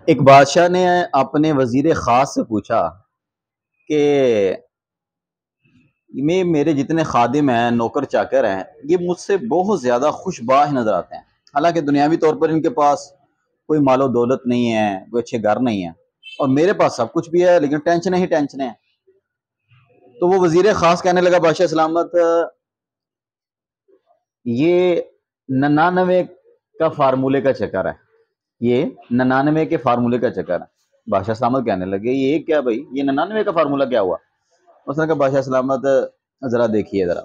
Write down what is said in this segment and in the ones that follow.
ایک بادشاہ نے اپنے وزیر خاص سے پوچھا کہ میرے جتنے خادم ہیں، نوکر چاکر ہیں، یہ مجھ سے بہت زیادہ خوش باش نظر آتے ہیں، حالانکہ دنیاوی طور پر ان کے پاس کوئی مال و دولت نہیں ہے، کوئی اچھے گھر نہیں ہے، اور میرے پاس سب کچھ بھی ہے لیکن ٹینشنیں ہی ٹینشنیں ہیں۔ تو وہ وزیر خاص کہنے لگا، بادشاہ سلامت، یہ 99 کا فارمولے کا چکر ہے، یہ 99 کے فارمولے کا چکر ہے۔ بادشاہ سلامت کہنے لگے، یہ کیا بھائی، یہ 99 کا فارمولہ کیا ہوا؟ اس نے کہا، بادشاہ سلامت ذرا دیکھیے ذرا۔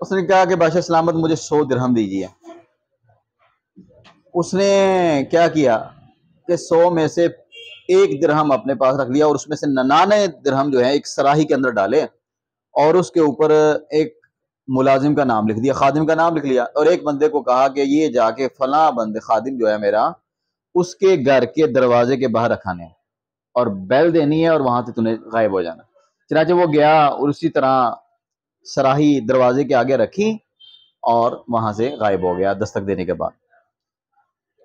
اس نے کہا کہ بادشاہ سلامت مجھے 100 درہم دیجیے۔ اس نے کیا کیا کہ 100 میں سے 1 درہم اپنے پاس رکھ لیا، اور اس میں سے 99 درہم جو ہے ایک سراہی کے اندر ڈالے، اور اس کے اوپر ایک ملازم کا نام لکھ دیا، خادم کا نام لکھ لیا، اور ایک بندے کو کہا کہ یہ جا کے فلاں بندے خادم جو ہے میرا، اس کے گھر کے دروازے کے باہر رکھانے ہیں، اور بیل دینی ہے، اور وہاں سے تمہیں غائب ہو جانا۔ چنانچہ وہ گیا اور اسی طرح سراہی دروازے کے آگے رکھی اور وہاں سے غائب ہو گیا دستک دینے کے بعد۔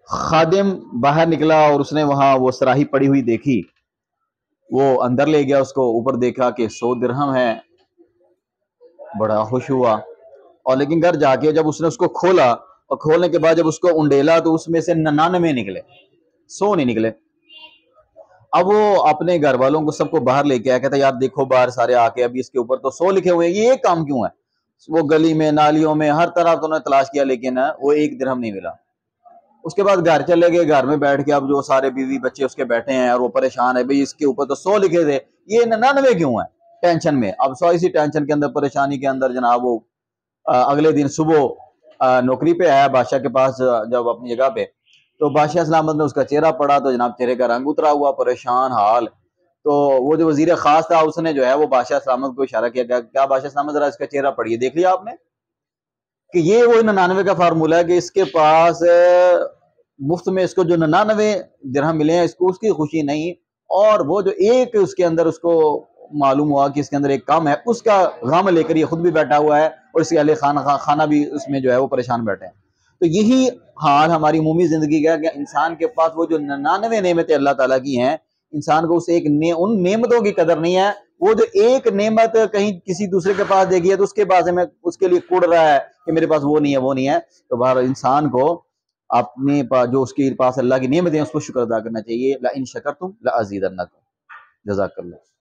خادم باہر نکلا اور اس نے وہاں وہ سراہی پڑی ہوئی دیکھی، وہ اندر لے گیا، اس کو اوپر دیکھا کہ 100 درہم ہے، بڑا خوش ہوا، اور لیکن گھر جا کے جب اس نے اس کو کھولا، اور کھولنے کے بعد جب اس کو انڈیلا تو اس میں سے 99 نکلے، 100 نہیں نکلے۔ اب وہ اپنے گھر والوں کو سب کو باہر لے کے آیا، کہتا یار دیکھو باہر سارے آ کے، ابھی اس کے اوپر تو 100 لکھے ہوئے ہیں، یہ ایک کام کیوں ہے؟ وہ گلی میں نالیوں میں ہر طرح تو انہوں نے تلاش کیا، لیکن وہ 1 درہم نہیں ملا۔ اس کے بعد گھر چلے گئے، گھر میں بیٹھ کے اب جو سارے بیوی بچے اس کے بیٹھے ہیں، اور وہ پریشان ہے، بھئی اس کے اوپر تو 100 لکھے تھے، یہ 99 کیوں ہے؟ ٹینشن میں، اب سو اسی ٹینشن کے اندر، پریشانی کے اندر جناب وہ اگلے دن صبح نوکری پہ آیا بادشاہ کے پاس، جب اپنی جگہ پہ، تو بادشاہ سلامت نے اس کا چہرہ پڑھا تو جناب چہرے کا رنگ اترا ہوا، پریشان حال۔ تو وہ جو وزیر خاص تھا اس نے جو ہے وہ بادشاہ سلامت کو اشارہ کیا، کیا بادشاہ سلامت ذرا اس کا چہرہ پڑھیے، دیکھ لیا آپ نے کہ یہ وہ 99 کا فارمولہ ہے کہ اس کے پاس مفت میں اس کو جو 99 درہم ملے ہیں، اس کو اس کی خوشی نہیں، اور وہ جو ایک اس کے اندر اس کو معلوم ہوا کہ اس کے اندر ایک کم ہے، اس کا غم لے کر یہ خود بھی بیٹھا ہوا ہے، اور اس کے اہل خانہ بھی اس میں جو ہے وہ پریشان بیٹھے ہیں۔ تو یہی حال ہماری عمومی زندگی کا ہے کہ انسان کے پاس وہ جو 99 نعمتیں اللہ تعالیٰ کی ہیں، انسان کو اسے ان نعمتوں کی قدر نہیں ہے۔ وہ جو ایک نعمت کہیں کسی دوسرے کے پاس دیکھی ہے تو اس کے پاس میں اس کے لیے کڑ رہا ہے کہ میرے پاس وہ نہیں ہے، وہ نہیں ہے۔ تو بہر انسان کو اپنے پاس جو اس کے پاس اللہ کی نعمتیں ہیں اس کو شکر ادا کرنا چاہیے۔ لَإِن شَكَرْتُمْ لَأَزِيدَنَّكُمْ۔ جزاک اللہ۔